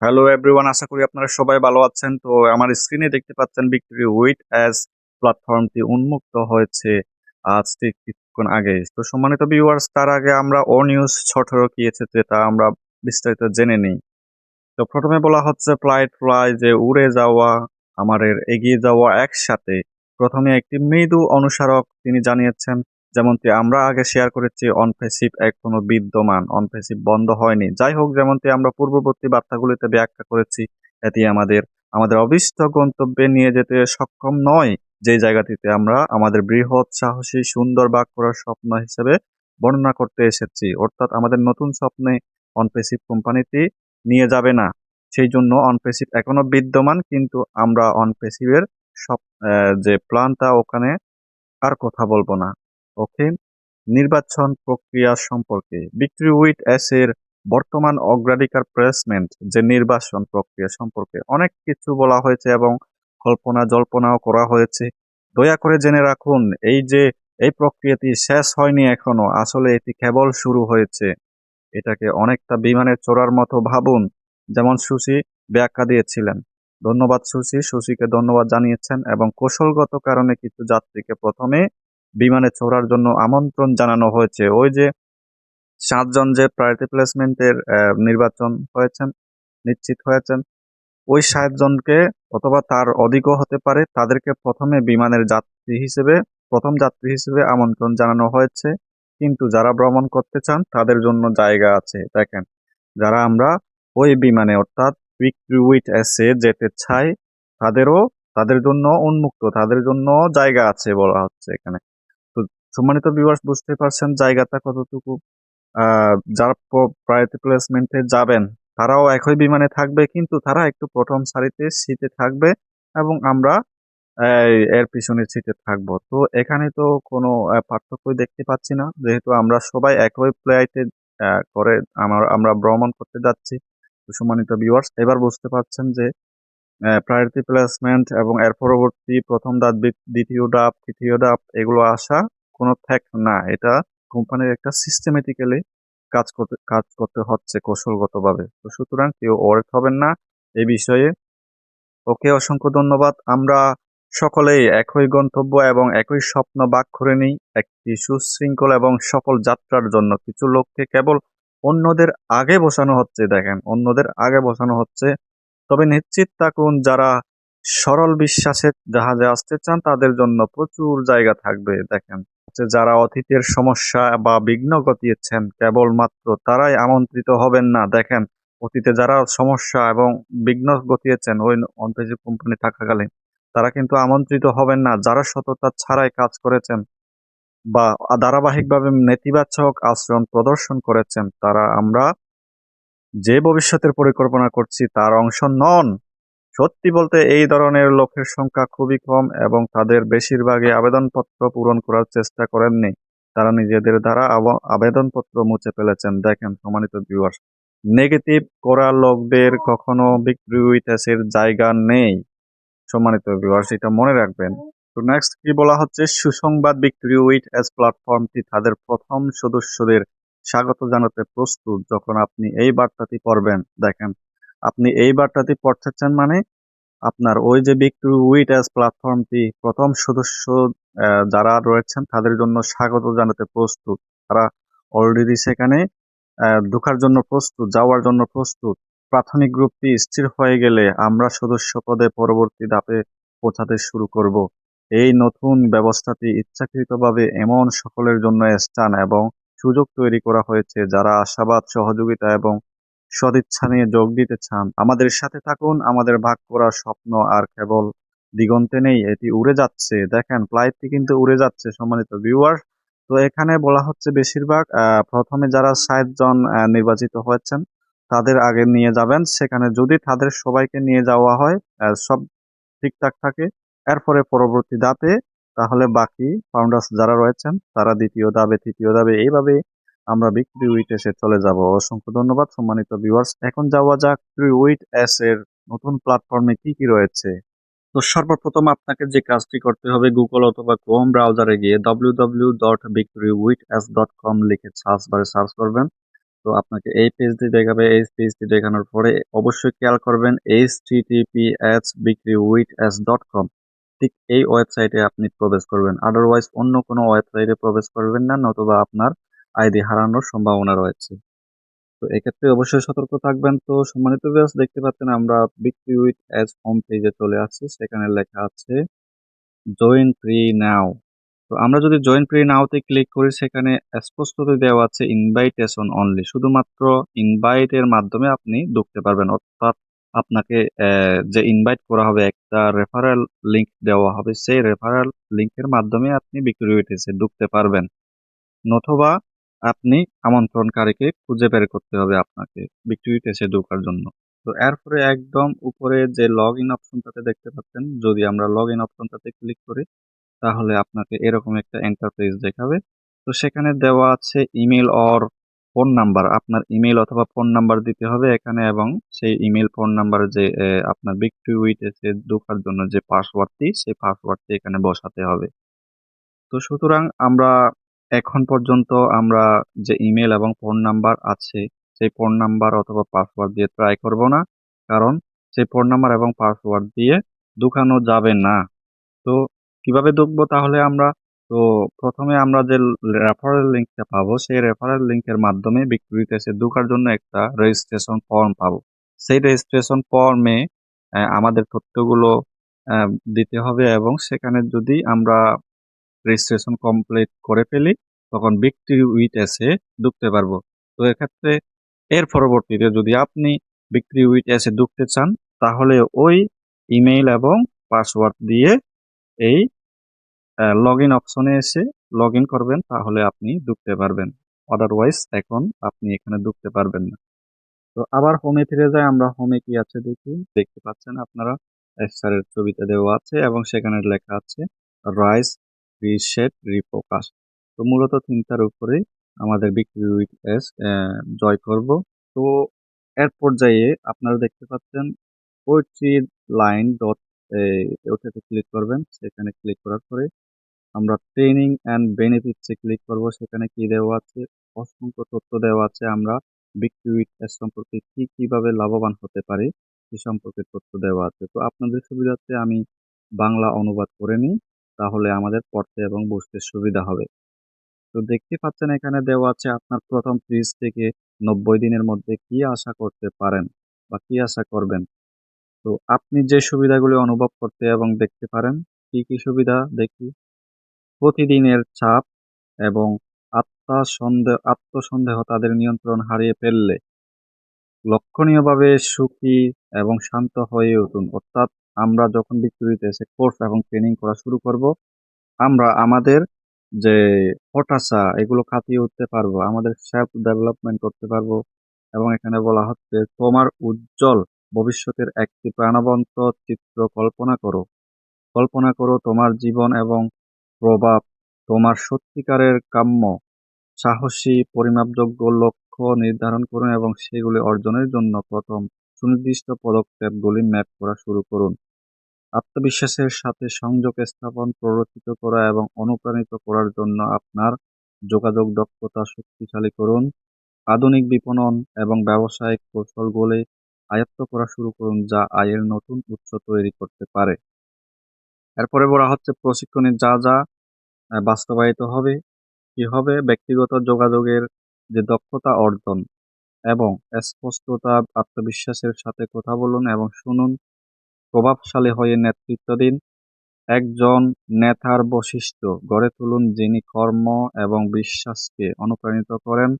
Hello everyone, আশা করি আপনারা সবাই ভালো আছেন। তো আমার স্ক্রিনে দেখতে পাচ্ছেন ভিক্টোরি উইট অ্যাজ প্ল্যাটফর্মটি উন্মুক্ত হয়েছে আজ ঠিক কিছুক্ষণ আগে। তো সম্মানিত ভিউয়ার্স, তার আগে আমরা ও নিউজ 18 কি এসেছে তা আমরা বিস্তারিত জেনে নিই। তো প্রথমে বলা হচ্ছে ফ্লাই যে উড়ে যাওয়া আমাদের এগিয়ে যাওয়া একসাথে। প্রথমে একটি মৃদু অনুসারক তিনি জানিয়েছেন, যেমনটি আমরা আগে শেয়ার করেছি অনপেসিভ এখনো বিদ্যমান, অনপেসিভ বন্ধ হয়নি। যাই হোক, যেমনটি আমরা পূর্ববর্তী বার্তাগুলিতে ব্যাখ্যা করেছি, এটি আমাদের আমাদের অভীষ্ট গন্তব্যে নিয়ে যেতে সক্ষম নয়, যে জায়গাটিতে আমরা আমাদের বৃহৎ সাহসী সুন্দর বাক করার স্বপ্ন হিসেবে বর্ণনা করতে এসেছি। অর্থাৎ আমাদের নতুন স্বপ্নে অনপেসিভ কোম্পানিটি নিয়ে যাবে না। সেই জন্য অনপেসিভ এখনো বিদ্যমান, কিন্তু আমরা অনপেসিভের সব যে প্ল্যানটা ওখানে আর কথা বলবো না। ওকে। নির্বাচন প্রক্রিয়া সম্পর্কে ভিক্টোরি উইট এস এর বর্তমান অগ্রাধিকার প্লেসমেন্ট যে নির্বাচন প্রক্রিয়া সম্পর্কে অনেক কিছু বলা হয়েছে এবং কল্পনা জল্পনাও করা হয়েছে। দয়া করে জেনে রাখুন, এই প্রক্রিয়াটি শেষ হয়নি এখনো, আসলে এটি কেবল শুরু হয়েছে। এটাকে অনেকটা বিমানের চড়ার মতো ভাবুন, যেমন সুশি ব্যাখ্যা দিয়েছিলেন। ধন্যবাদ সুশি, সুশিকে ধন্যবাদ জানিয়েছেন এবং কৌশলগত কারণে কিছু যাত্রীকে প্রথমে বিমানে চড়ার জন্য আমন্ত্রণ জানানো হয়েছে। ওই যে 7 জন যে প্রায়োরিটি প্লেসমেন্টের নির্বাচন হয়েছেন, নিশ্চিত হয়েছেন, ওই 7 জনকে অথবা তার অধিকও হতে পারে, তাদেরকে প্রথমে বিমানের যাত্রী হিসেবে প্রথম যাত্রী হিসেবে আমন্ত্রণ জানানো হয়েছে। কিন্তু যারা ভ্রমণ করতে চান তাদের জন্য জায়গা আছে। দেখেন, যারা আমরা ওই বিমানে অর্থাৎ ভিক্টোরি উইট এসে যেতে চাই, তাদেরও তাদের জন্য উন্মুক্ত, তাদের জন্য জায়গা আছে বলা হচ্ছে এখানে। তো সম্মানিত ভিউয়ার্স, বুঝতে পারছেন জায়গাটা কতটুকু। যারা প্রায়োরিটি প্লেসমেন্টে যাবেন তারাও একই বিমানে থাকবে, কিন্তু তারা একটু প্রথম সারিতে সিটে থাকবে এবং আমরা এর পিছনের সিটে থাকবো। তো এখানে তো কোনো পার্থক্যই দেখতে পাচ্ছি না, যেহেতু আমরা সবাই একই ফ্লাইটে করে আমরা ভ্রমণ করতে যাচ্ছি। তো সম্মানিত ভিউয়ার্স, এবার বুঝতে পারছেন যে প্রায়োরিটি প্লেসমেন্ট এবং এর পরবর্তী প্রথম ধাপ, দ্বিতীয় ধাপ, তৃতীয় ধাপ এগুলো আসা কোনো ফ্যাক্ট না। এটা কোম্পানির একটা সিস্টেমেটিক্যালি কাজ করতে হচ্ছে কৌশলগতভাবে। তো সুতরাং কেউ ওয়ার্ড হবেন না এই বিষয়ে। ওকে, অসংখ্য ধন্যবাদ। আমরা সকলেই একই গন্তব্য এবং একই স্বপ্ন ভাগ করে নিই একটি সুশৃঙ্খল এবং সফল যাত্রার জন্য। কিছু লোককে কেবল অন্যদের আগে বসানো হচ্ছে, দেখেন, অন্যদের আগে বসানো হচ্ছে। তবে নিশ্চিত থাকুন, যারা সরল বিশ্বাসের জাহাজে আসতে চান তাদের জন্য প্রচুর জায়গা থাকবে। দেখেন, যারা অতীতের সমস্যা বা বিঘ্ন ঘটিয়েছেন কেবলমাত্র তারাই আমন্ত্রিত হবেন না। দেখেন, অতীতে যারা সমস্যা এবং বিঘ্ন ঘটিয়েছেন ওই অনপেসিভ কোম্পানি থাকাকালীন, তারা কিন্তু আমন্ত্রিত হবেন না। যারা সততা ছাড়াই কাজ করেছেন বা ধারাবাহিকভাবে নেতিবাচক আচরণ প্রদর্শন করেছেন, তারা আমরা যে ভবিষ্যতের পরিকল্পনা করছি তার অংশ নন। সত্যি বলতে এই ধরনের লোকের সংখ্যা খুবই কম এবং তাদের বেশিরভাগই আবেদনপত্র পূরণ করার চেষ্টা করেননি। তারা নিজেদের দ্বারা আবেদনপত্র মুছে ফেলেছেন। দেখেন সম্মানিত ভিউয়ার্স, নেগেটিভ করা লোকদের কখনো ভিক্টোরি উইটেসের জায়গা নেই। সম্মানিত ভিউয়ার্স, এটা মনে রাখবেন। তো নেক্সট কি বলা হচ্ছে, সুসংবাদ, ভিক্টোরি উইট এস প্ল্যাটফর্মটি তাদের প্রথম সদস্যদের স্বাগত জানাতে প্রস্তুত। যখন আপনি এই বার্তাটি পড়বেন, দেখেন, আপনি এই বার্তাটি পড়তেছেন মানে আপনার ওই যে ভিক্টোরি উইট এস প্ল্যাটফর্মটি প্রথম সদস্য যারা রয়েছেন তাদের জন্য স্বাগত জানাতে প্রস্তুত। তারা অলরেডি সেখানে ঢোকার জন্য প্রস্তুত, যাওয়ার জন্য প্রস্তুত। প্রাথমিক গ্রুপটি স্থির হয়ে গেলে আমরা সদস্য পদে পরবর্তী ধাপে পৌঁছাতে শুরু করব। এই নতুন ব্যবস্থাটি ইচ্ছাকৃতভাবে এমন সকলের জন্য স্থান এবং সুযোগ তৈরি করা হয়েছে যারা আশাবাদ, সহযোগিতা এবং সদিচ্ছা নিয়ে যোগ দিতে চান। আমাদের সাথে থাকুন, আমাদের ভাগ করা স্বপ্ন আর কেবল দিগন্তে নেই, এটি উড়ে যাচ্ছে। দেখেন, ফ্লাইটটি কিন্তু উড়ে যাচ্ছে সম্মানিত ভিউয়ার। তো এখানে বলা হচ্ছে বেশিরভাগ প্রথমে যারা 60 জন নির্বাচিত হয়েছেন তাদের আগে নিয়ে যাবেন সেখানে। যদি তাদের সবাইকে নিয়ে যাওয়া হয়, সব ঠিকঠাক থাকে, এরপরে পরবর্তী ধাপে তাহলে বাকি ফাউন্ডার্স যারা রয়েছেন তারা দ্বিতীয় ধাপে, তৃতীয় ধাপে, এইভাবে আমরা ভিক্টোরি উইট এসে চলে যাব। অসংখ্য ধন্যবাদ সম্মানিত ভিউয়ার্স। এখন যাওয়া যাক ভিক্টোরি উইট এস এর নতুন প্ল্যাটফর্মে কি কি রয়েছে। তো সর্বপ্রথম আপনাকে যে কাজটি করতে হবে, গুগল অথবা ক্রোম ব্রাউজারে গিয়ে www.victorywithass.com লিখে সার্চ বারে সার্চ করবেন। তো আপনাকে এই পেজটি দেখাবে। এই পেজটি দেখানোর পরে অবশ্যই খেয়াল করবেন https://bikriwiths.com, ঠিক এই ওয়েবসাইটে আপনি প্রবেশ করবেন। আদারওয়াইজ অন্য কোনো ওয়েবসাইটে প্রবেশ করবেন না, নতুবা আপনার আইডি হারানোর সম্ভাবনা রয়েছে। তো এক্ষেত্রে অবশ্যই সতর্ক থাকবেন। তো সম্মানিত ভিউয়ার্স, দেখতে পাচ্ছেন আমরা বিক্রি উইথ অ্যাজ হোম পেজে চলে আসছি। সেখানে লেখা আছে জয়েন ফ্রি নাও। তো আমরা যদি জয়েন ফ্রি নাওতে ক্লিক করি, সেখানে স্পষ্টতই দেওয়া আছে ইনভাইটেশন অনলি, শুধুমাত্র ইনভাইটের মাধ্যমে আপনি ঢুকতে পারবেন। অর্থাৎ আপনাকে যে ইনভাইট করা হবে, একটা রেফারেল লিংক দেওয়া হবে, সেই রেফারেল লিংকের মাধ্যমে আপনি বিক্রি উইথে ঢুকতে পারবেন, নতুবা আপনি আমন্ত্রণকারীকে খুঁজে বের করতে হবে আপনাকে বিক্রিতে এসে ঢোকার জন্য। তো এরপরে একদম উপরে যে লগ ইন অপশনটাতে দেখতে পাচ্ছেন, যদি আমরা লগ ইন অপশনটাতে ক্লিক করি, তাহলে আপনাকে এরকম একটা এন্টারপ্রাইজ দেখাবে। তো সেখানে দেওয়া আছে ইমেল অর ফোন নাম্বার, আপনার ইমেল অথবা ফোন নাম্বার দিতে হবে এখানে, এবং সেই ইমেল ফোন নাম্বার যে আপনার বিক্রি উইথে ঢোকার জন্য যে পাসওয়ার্ডটি, সেই পাসওয়ার্ডটি এখানে বসাতে হবে। তো সুতরাং আমরা এখন পর্যন্ত আমরা যে ইমেল এবং ফোন নাম্বার আছে, সেই ফোন নাম্বার অথবা পাসওয়ার্ড দিয়ে ট্রাই করব না, কারণ সেই ফোন নাম্বার এবং পাসওয়ার্ড দিয়ে ঢুকানো যাবে না। তো কিভাবে ঢুকবো তাহলে আমরা? তো প্রথমে আমরা যে রেফারেল লিংকটা পাবো, সেই রেফারেল লিংকের মাধ্যমে বিক্রিতে এসে ঢোকার জন্য একটা রেজিস্ট্রেশন ফর্ম পাবো। সেই রেজিস্ট্রেশন ফর্মে আমাদের তথ্যগুলো আহ, দিতে হবে, এবং সেখানে যদি আমরা রেজিস্ট্রেশন কমপ্লিট করে ফেলি, তখন বিক্রি উইথ এসে ঢুকতে পারবো। তো এক্ষেত্রে এর পরবর্তীতে যদি আপনি বিক্রি উইথ এসে ঢুকতে চান, তাহলে ওই ইমেইল এবং পাসওয়ার্ড দিয়ে এই লগ ইন অপশনে এসে লগ ইন করবেন, তাহলে আপনি ঢুকতে পারবেন। আদারওয়াইজ এখন আপনি এখানে ঢুকতে পারবেন না। তো আবার হোমে ফিরে যায়, আমরা হোমে কি আছে দেখি। দেখতে পাচ্ছেন আপনারা স্যারের ছবিতে দেওয়া আছে, এবং সেখানে লেখা আছে রাইস, রিসেট, রিফোকাস। তো মূলত তিনটার উপরেই আমাদের বিক্রি উইথ এস জয় করব। তো এর পর্যায়ে আপনারা দেখতে পাচ্ছেন পোয়েট্রি লাইন ডট, ওটাতে ক্লিক করবেন। সেখানে ক্লিক করার পরে আমরা ট্রেনিং অ্যান্ড বেনিফিটসে ক্লিক করব। সেখানে কি দেওয়া আছে? অসংখ্য তথ্য দেওয়া আছে। আমরা বিক্রি উইথ অ্যাডস সম্পর্কে কিভাবে লাভবান হতে পারি সে সম্পর্কে তথ্য দেওয়া আছে। তো আপনাদের সুবিধার্থে আমি বাংলা অনুবাদ করে নিই, তাহলে আমাদের পড়তে এবং বুঝতে সুবিধা হবে। তো দেখতে পাচ্ছেন এখানে দেওয়া আছে আপনার প্রথম 30 থেকে 90 দিনের মধ্যে কি আশা করতে পারেন বা কি আশা করবেন। তো আপনি যে সুবিধাগুলি অনুভব করতে এবং দেখতে পারেন, কি কি সুবিধা দেখি। প্রতিদিনের চাপ এবং আত্মসন্দেহ তাদের নিয়ন্ত্রণ হারিয়ে ফেললে লক্ষণীয়ভাবে সুখী এবং শান্ত হয়ে উঠুন। অর্থাৎ আমরা যখন বিক্রিতে এসে কোর্স এবং ট্রেনিং করা শুরু করব, আমরা আমাদের যে হতাশা এগুলো কাটিয়ে উঠতে পারবো, আমাদের সেলফ ডেভেলপমেন্ট করতে পারবো। এবং এখানে বলা হচ্ছে তোমার উজ্জ্বল ভবিষ্যতের একটি প্রাণবন্ত চিত্র কল্পনা করো। কল্পনা করো তোমার জীবন এবং প্রভাব তোমার সত্যিকারের কাম্য। সাহসী পরিমাপযোগ্য লক্ষ্য নির্ধারণ করুন এবং সেগুলি অর্জনের জন্য প্রথম সুনির্দিষ্ট পদক্ষেপগুলি ম্যাপ করা শুরু করুন। আত্মবিশ্বাসের সাথে সংযোগ স্থাপন, প্ররোচিত করা এবং অনুপ্রাণিত করার জন্য আপনার যোগাযোগ দক্ষতা শক্তিশালী করুন। আধুনিক বিপণন এবং ব্যবসায়িক কৌশলগুলি আয়ত্ত করা শুরু করুন, যা আয়ের নতুন উৎস তৈরি করতে পারে। এরপরে বলা হচ্ছে প্রশিক্ষণে যা যা বাস্তবায়িত হবে। কি হবে? ব্যক্তিগত যোগাযোগের যে দক্ষতা অর্জন এবং স্পষ্টতা, আত্মবিশ্বাসের সাথে কথা বলুন এবং শুনুন। প্রভাবশালী হয়ে নেতৃত্ব দিন। একজন নেতার বৈশিষ্ট্য গড়ে তুলুন যিনি কর্ম এবং বিশ্বাসকে অনুপ্রাণিত করেন।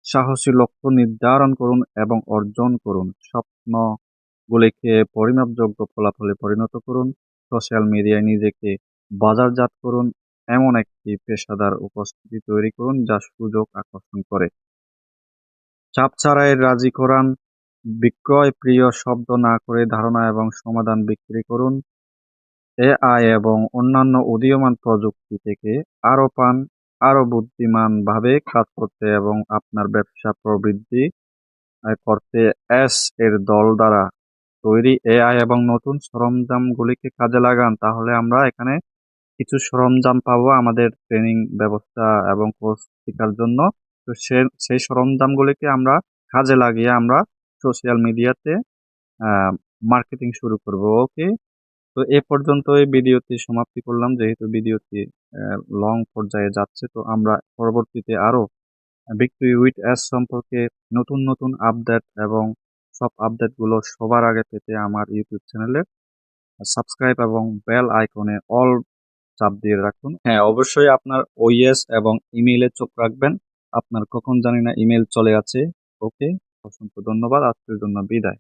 সাহসী লক্ষ্য নির্ধারণ করুন এবং অর্জন করুন। স্বপ্নগুলিকে পরিমাপযোগ্য ফলাফলে পরিণত করুন। সোশ্যাল মিডিয়ায় নিজেকে বাজারজাত করুন। এমন একটি পেশাদার উপস্থিতি তৈরি করুন যা সুযোগ আকর্ষণ করে। চাপ ছাড়াই রাজি করান। বিক্রয় প্রিয় শব্দ না করে ধারণা এবং সমাধান বিক্রি করুন। এআই এবং অন্যান্য উদীয়মান প্রযুক্তি থেকে আরো বুদ্ধিমানভাবে কাজ করতে এবং আপনার ব্যবসা প্রবৃদ্ধি করতে এস এর দল দ্বারা তৈরি এআই এবং নতুন সরঞ্জামগুলিকে কাজে লাগান। তাহলে আমরা এখানে কিছু সরঞ্জাম পাবো আমাদের ট্রেনিং ব্যবস্থা এবং কোর্স শেখার জন্য। তো সেই সরঞ্জামগুলিকে আমরা কাজে লাগিয়ে আমরা সোশ্যাল মিডিয়াতে মার্কেটিং শুরু করব। ওকে, তো এ পর্যন্ত এই ভিডিওটি সমাপ্তি করলাম, যেহেতু ভিডিওটি লং পর্যায়ে যাচ্ছে। তো আমরা পরবর্তীতে আরো ভিক্টরি উইথ অ্যাস সম্পর্কে নতুন নতুন আপডেট এবং সব আপডেটগুলো সবার আগে পেতে আমার ইউটিউব চ্যানেলে সাবস্ক্রাইব এবং বেল আইকনে অল চাপ দিয়ে রাখুন। হ্যাঁ, অবশ্যই আপনার ওএস এবং ইমেইলে চোখ রাখবেন, আপনার কখন জানি না ইমেল চলে আছে। ওকে, অসংখ্য ধন্যবাদ, আজকের জন্য বিদায়।